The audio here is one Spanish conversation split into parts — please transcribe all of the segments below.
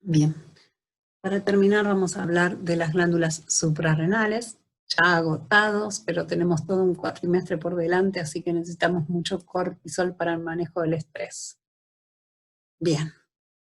Bien, para terminar vamos a hablar de las glándulas suprarrenales, ya agotados, pero tenemos todo un cuatrimestre por delante, así que necesitamos mucho cortisol para el manejo del estrés. Bien,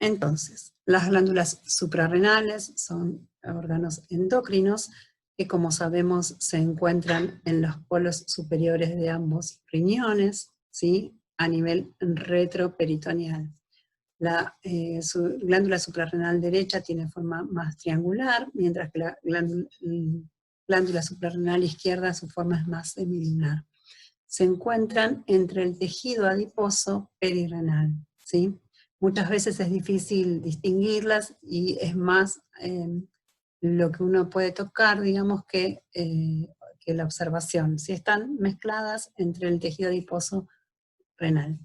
entonces, las glándulas suprarrenales son órganos endocrinos que, como sabemos, se encuentran en los polos superiores de ambos riñones, ¿sí? A nivel retroperitoneal. La glándula suprarrenal derecha tiene forma más triangular, mientras que la glándula suprarrenal izquierda su forma es más semilunar. Se encuentran entre el tejido adiposo perirrenal, ¿sí? Muchas veces es difícil distinguirlas y es más lo que uno puede tocar, digamos, que la observación. Si están mezcladas entre el tejido adiposo renal.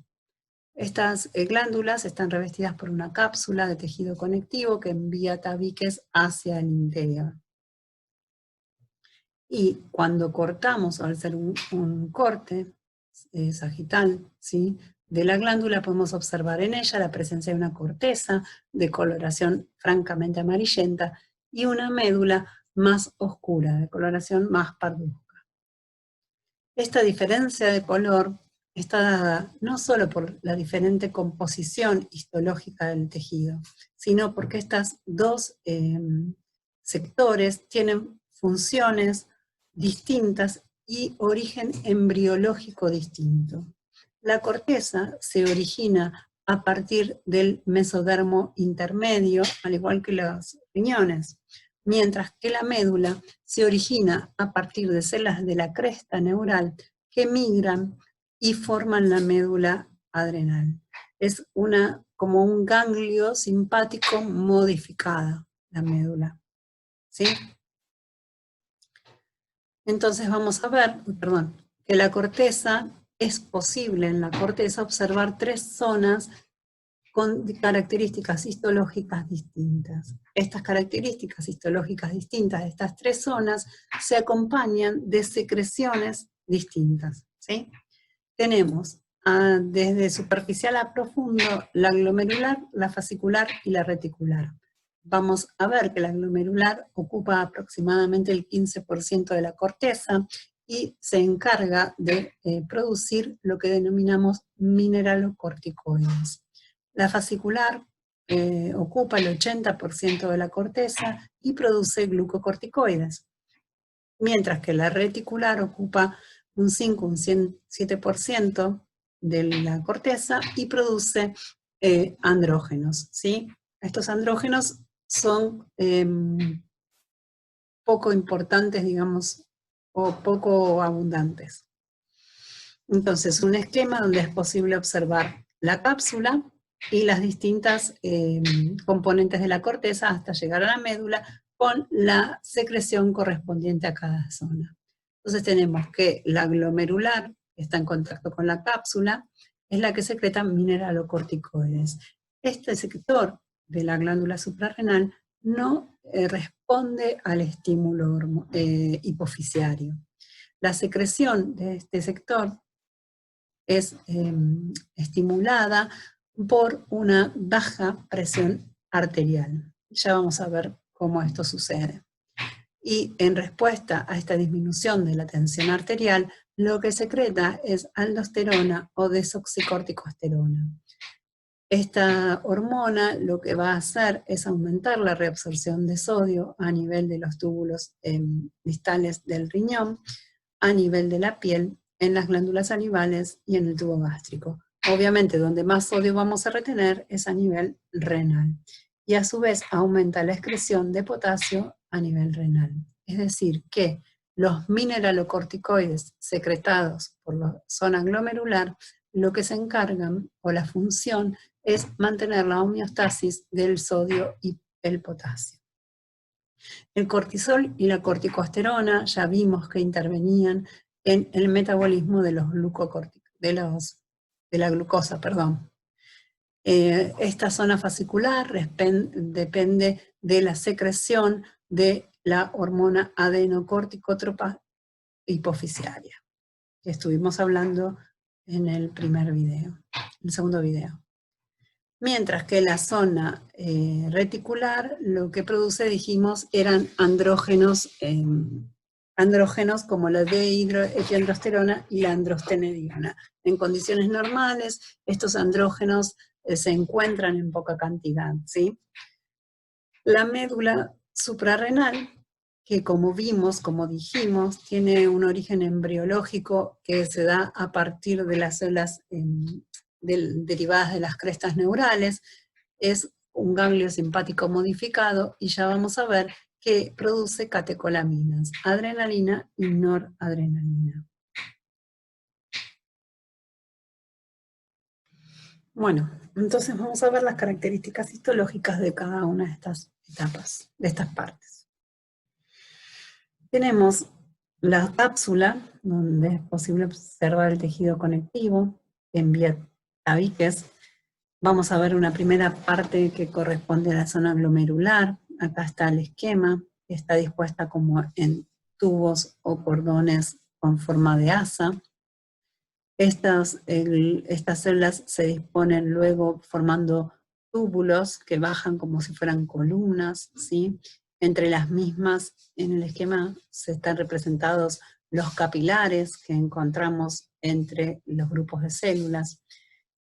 Estas glándulas están revestidas por una cápsula de tejido conectivo que envía tabiques hacia el interior. Y cuando cortamos, al hacer un corte sagital, ¿sí?, de la glándula, podemos observar en ella la presencia de una corteza de coloración francamente amarillenta y una médula más oscura, de coloración más parduzca. Esta diferencia de color está dada no solo por la diferente composición histológica del tejido, sino porque estos dos sectores tienen funciones distintas y origen embriológico distinto. La corteza se origina a partir del mesodermo intermedio, al igual que los riñones, mientras que la médula se origina a partir de células de la cresta neural que migran y forman la médula adrenal. Es como un ganglio simpático modificada, la médula, ¿sí? Entonces vamos a ver, que la corteza, es posible en la corteza observar tres zonas con características histológicas distintas. Estas características histológicas distintas de estas tres zonas se acompañan de secreciones distintas, ¿sí? Tenemos desde superficial a profundo la glomerular, la fascicular y la reticular. Vamos a ver que la glomerular ocupa aproximadamente el 15% de la corteza y se encarga de producir lo que denominamos mineralocorticoides. La fascicular ocupa el 80% de la corteza y produce glucocorticoides, mientras que la reticular ocupa un 5, un 7% de la corteza y produce andrógenos, ¿sí? Estos andrógenos son poco importantes, digamos, o poco abundantes. Entonces, un esquema donde es posible observar la cápsula y las distintas componentes de la corteza hasta llegar a la médula con la secreción correspondiente a cada zona. Entonces tenemos que la glomerular, que está en contacto con la cápsula, es la que secreta mineralocorticoides. Este sector de la glándula suprarrenal no responde al estímulo hipofisiario. La secreción de este sector es estimulada por una baja presión arterial. Ya vamos a ver cómo esto sucede. Y en respuesta a esta disminución de la tensión arterial, lo que secreta es aldosterona o desoxicorticosterona. Esta hormona lo que va a hacer es aumentar la reabsorción de sodio a nivel de los túbulos distales del riñón, a nivel de la piel, en las glándulas salivales y en el tubo gástrico. Obviamente, donde más sodio vamos a retener es a nivel renal. Y a su vez aumenta la excreción de potasio a nivel renal. Es decir, que los mineralocorticoides secretados por la zona glomerular, lo que se encargan, o la función, es mantener la homeostasis del sodio y el potasio. El cortisol y la corticosterona ya vimos que intervenían en el metabolismo de la glucosa. Esta zona fascicular depende de la secreción de la hormona adenocorticótropa hipofisiaria, que estuvimos hablando en el segundo video. Mientras que la zona reticular lo que produce, dijimos, eran andrógenos, andrógenos como la dehidroepiandrosterona y la androstenediona. En condiciones normales, estos andrógenos se encuentran en poca cantidad, ¿sí? La médula suprarrenal, que como vimos, como dijimos, tiene un origen embriológico que se da a partir de las células derivadas de las crestas neurales, es un ganglio simpático modificado y ya vamos a ver que produce catecolaminas, adrenalina y noradrenalina. Bueno, entonces vamos a ver las características histológicas de cada una de estas etapas, de estas partes. Tenemos la cápsula, donde es posible observar el tejido conectivo en vía tabiques. Vamos a ver una primera parte que corresponde a la zona glomerular. Acá está el esquema, que está dispuesta como en tubos o cordones con forma de asa. Estas células se disponen luego formando túbulos que bajan como si fueran columnas, ¿sí? Entre las mismas, en el esquema se están representados los capilares que encontramos entre los grupos de células.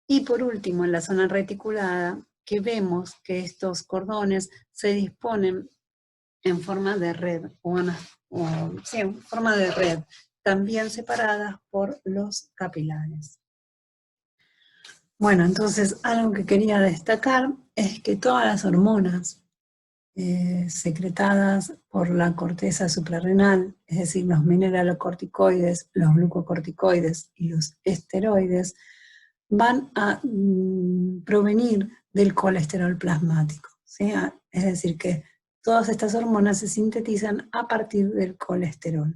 Y por último, en la zona reticulada, que vemos que estos cordones se disponen en forma de red, sí, en forma de red, también separadas por los capilares. Bueno, entonces algo que quería destacar es que todas las hormonas secretadas por la corteza suprarrenal, es decir, los mineralocorticoides, los glucocorticoides y los esteroides, van a provenir del colesterol plasmático, ¿sí? Es decir, que todas estas hormonas se sintetizan a partir del colesterol,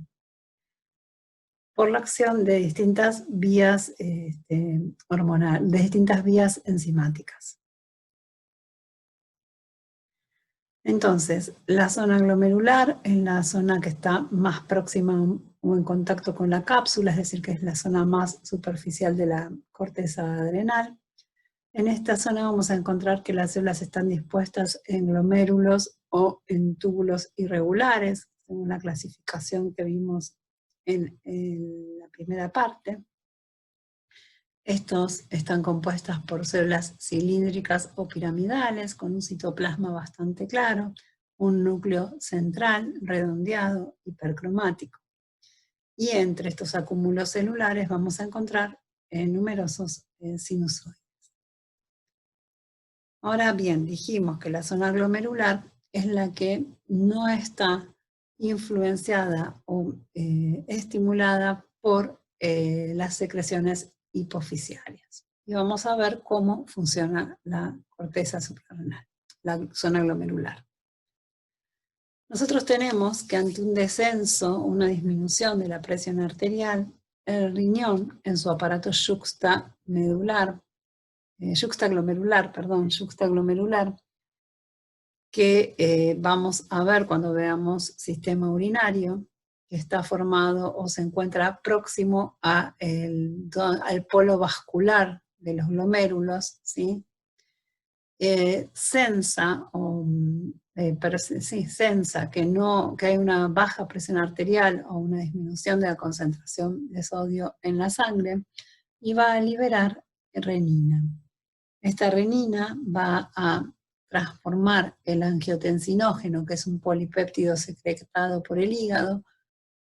por la acción de distintas vías hormonales, de distintas vías enzimáticas. Entonces, la zona glomerular es la zona que está más próxima o en contacto con la cápsula, es decir, que es la zona más superficial de la corteza adrenal. En esta zona vamos a encontrar que las células están dispuestas en glomérulos o en túbulos irregulares, según la clasificación que vimos en la primera parte. Estos están compuestas por células cilíndricas o piramidales, con un citoplasma bastante claro, un núcleo central redondeado, hipercromático. Y entre estos acúmulos celulares vamos a encontrar numerosos sinusoides. Ahora bien, dijimos que la zona glomerular es la que no está influenciada o estimulada por las secreciones hipofisiarias. Y vamos a ver cómo funciona la corteza suprarrenal, la zona glomerular. Nosotros tenemos que ante un descenso, una disminución de la presión arterial, el riñón en su aparato yuxtaglomerular, que vamos a ver cuando veamos sistema urinario, que está formado o se encuentra próximo al polo vascular de los glomérulos, ¿sí? Sensa que hay una baja presión arterial o una disminución de la concentración de sodio en la sangre y va a liberar renina. Esta renina va a transformar el angiotensinógeno, que es un polipéptido secretado por el hígado,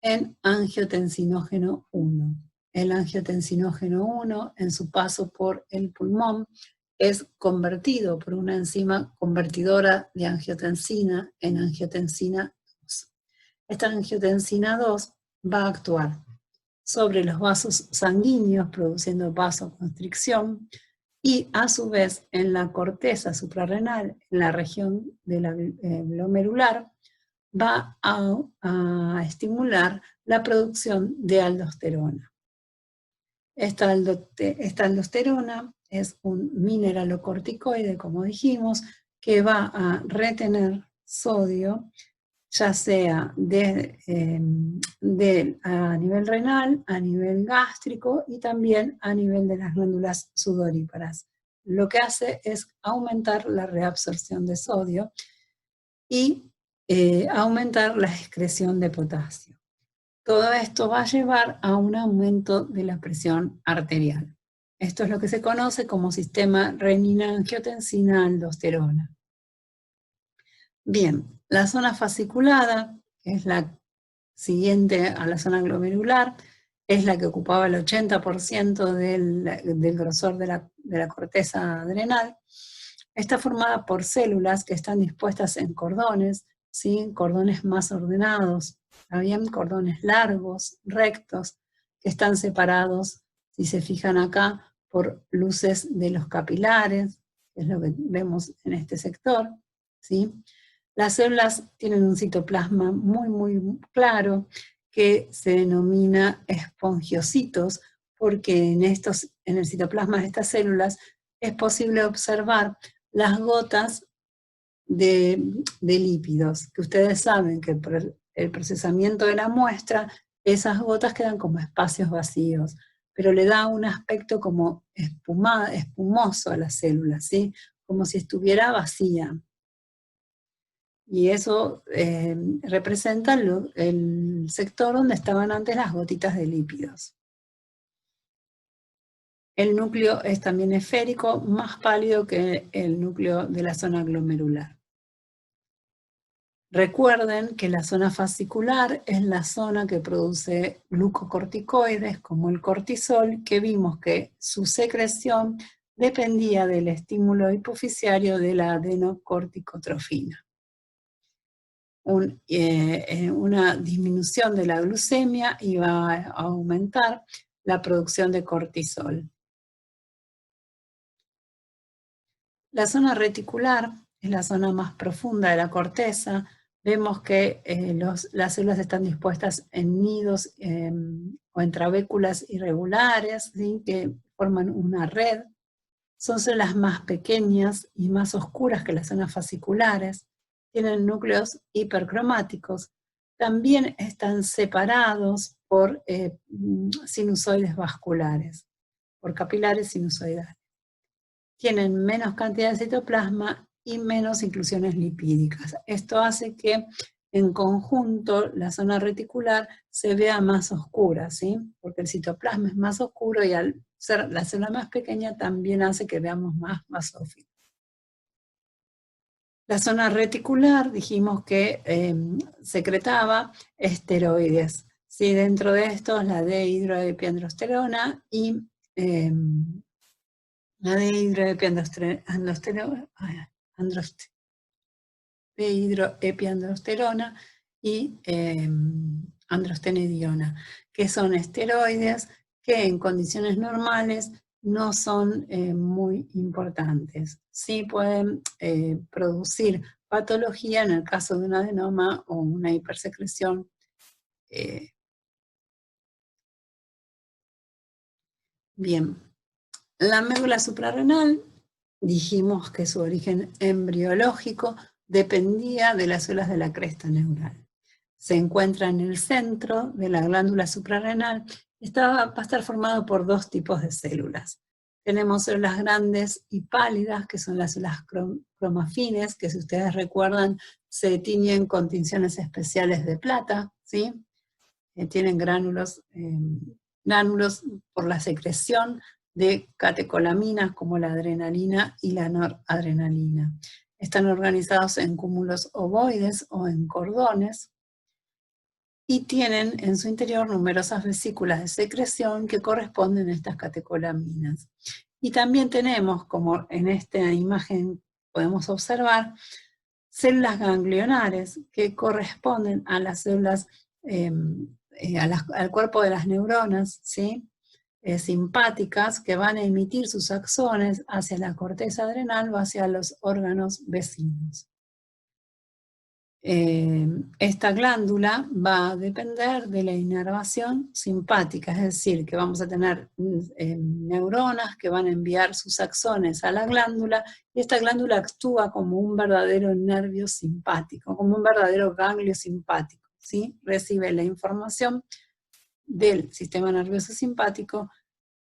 en angiotensinógeno 1. El angiotensinógeno 1, en su paso por el pulmón, es convertido por una enzima convertidora de angiotensina en angiotensina 2. Esta angiotensina 2 va a actuar sobre los vasos sanguíneos, produciendo vasoconstricción, y a su vez en la corteza suprarrenal, en la región de la glomerular, va a estimular la producción de aldosterona. Esta aldosterona es un mineralocorticoide, como dijimos, que va a retener sodio, ya sea a nivel renal, a nivel gástrico y también a nivel de las glándulas sudoríparas. lo que hace es aumentar la reabsorción de sodio y aumentar la excreción de potasio. Todo esto va a llevar a un aumento de la presión arterial. Esto es lo que se conoce como sistema renina-angiotensina-aldosterona. Bien, la zona fasciculada, que es la siguiente a la zona glomerular, es la que ocupaba el 80% del grosor de la corteza adrenal. Está formada por células que están dispuestas en cordones, ¿sí? Cordones más ordenados, ¿bien? Cordones largos, rectos, que están separados, si se fijan acá, por luces de los capilares, que es lo que vemos en este sector, ¿sí? Las células tienen un citoplasma muy, muy claro, que se denomina espongiocitos, porque en el citoplasma de estas células es posible observar las gotas de lípidos, que ustedes saben que por el procesamiento de la muestra, esas gotas quedan como espacios vacíos, pero le da un aspecto como espumoso a la célula, ¿sí? Como si estuviera vacía. Y eso representa el sector donde estaban antes las gotitas de lípidos. El núcleo es también esférico, más pálido que el núcleo de la zona glomerular. Recuerden que la zona fascicular es la zona que produce glucocorticoides como el cortisol, que vimos que su secreción dependía del estímulo hipofisiario de la adenocorticotrofina. Una disminución de la glucemia iba a aumentar la producción de cortisol. La zona reticular es la zona más profunda de la corteza. Vemos que las células están dispuestas en nidos o en trabéculas irregulares, ¿sí? Que forman una red. Son células más pequeñas y más oscuras que las zonas fasciculares. Tienen núcleos hipercromáticos. También están separados por sinusoides vasculares, por capilares sinusoidales. Tienen menos cantidad de citoplasma y menos inclusiones lipídicas. Esto hace que en conjunto la zona reticular se vea más oscura, ¿sí? Porque el citoplasma es más oscuro y al ser la célula más pequeña también hace que veamos más basófilos. La zona reticular dijimos que secretaba esteroides, ¿sí? Dentro de estos la dehidroepiandrosterona y la dehidroepiandrosterona y androstenediona, que son esteroides que en condiciones normales no son muy importantes. Sí pueden producir patología en el caso de un adenoma o una hipersecreción. Bien, la médula suprarrenal, dijimos que su origen embriológico dependía de las células de la cresta neural. Se encuentra en el centro de la glándula suprarrenal y va a estar formado por dos tipos de células. Tenemos células grandes y pálidas, que son las células cromafines, que si ustedes recuerdan se tiñen con tinciones especiales de plata, ¿sí? Tienen gránulos por la secreción de catecolaminas como la adrenalina y la noradrenalina. Están organizados en cúmulos ovoides o en cordones y tienen en su interior numerosas vesículas de secreción que corresponden a estas catecolaminas. Y también tenemos, como en esta imagen podemos observar, células ganglionares que corresponden a las células, al cuerpo de las neuronas, ¿sí? Simpáticas, que van a emitir sus axones hacia la corteza adrenal o hacia los órganos vecinos. Esta glándula va a depender de la inervación simpática, es decir, que vamos a tener neuronas que van a enviar sus axones a la glándula, y esta glándula actúa como un verdadero nervio simpático, como un verdadero ganglio simpático, ¿sí? Recibe la información del sistema nervioso simpático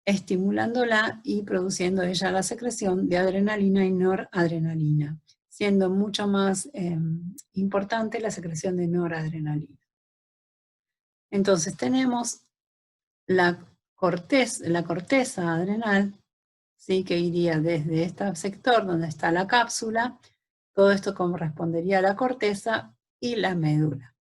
estimulándola y produciendo ella la secreción de adrenalina y noradrenalina, siendo mucho más importante la secreción de noradrenalina. Entonces tenemos la corteza adrenal, ¿sí? Que iría desde este sector donde está la cápsula, todo esto correspondería a la corteza y la médula.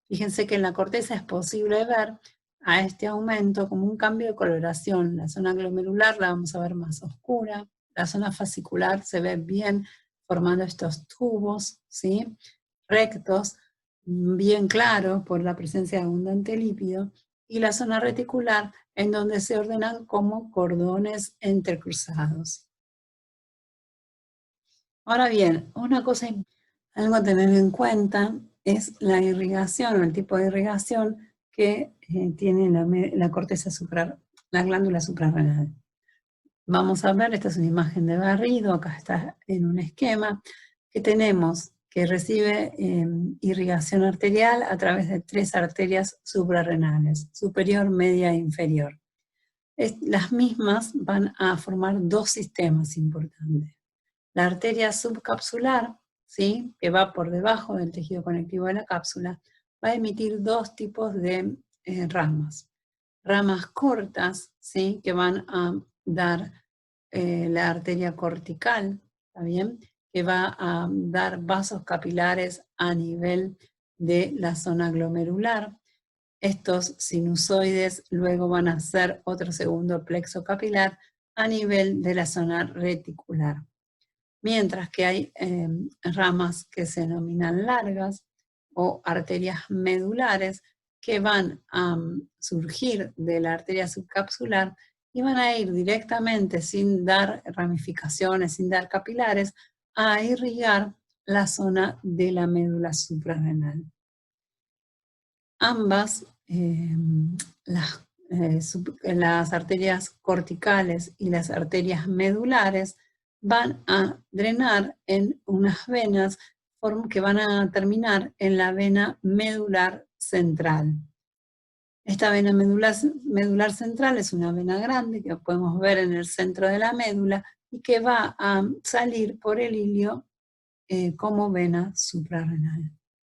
Fíjense que en la corteza es posible ver a este aumento como un cambio de coloración. La zona glomerular la vamos a ver más oscura, la zona fascicular se ve bien formando estos tubos, ¿sí? Rectos, bien claros por la presencia de abundante lípido, y la zona reticular en donde se ordenan como cordones entrecruzados. Ahora bien, algo a tener en cuenta es la irrigación o el tipo de irrigación que tiene la corteza la glándula suprarrenal. Vamos a ver, esta es una imagen de barrido, acá está en un esquema, que tenemos que recibe irrigación arterial a través de 3 arterias suprarrenales, superior, media e inferior. Las mismas van a formar 2 sistemas importantes. La arteria subcapsular, ¿sí? Que va por debajo del tejido conectivo de la cápsula, va a emitir 2 tipos de ramas. Ramas cortas, ¿sí? Que van a dar la arteria cortical, ¿está bien? Que va a dar vasos capilares a nivel de la zona glomerular. Estos sinusoides luego van a hacer otro segundo plexo capilar a nivel de la zona reticular. Mientras que hay ramas que se denominan largas o arterias medulares que van a surgir de la arteria subcapsular y van a ir directamente sin dar ramificaciones, sin dar capilares, a irrigar la zona de la médula suprarrenal. Ambas, las arterias corticales y las arterias medulares, van a drenar en unas venas que van a terminar en la vena medular central. Esta vena medular central es una vena grande que podemos ver en el centro de la médula y que va a salir por el ilio como vena suprarrenal.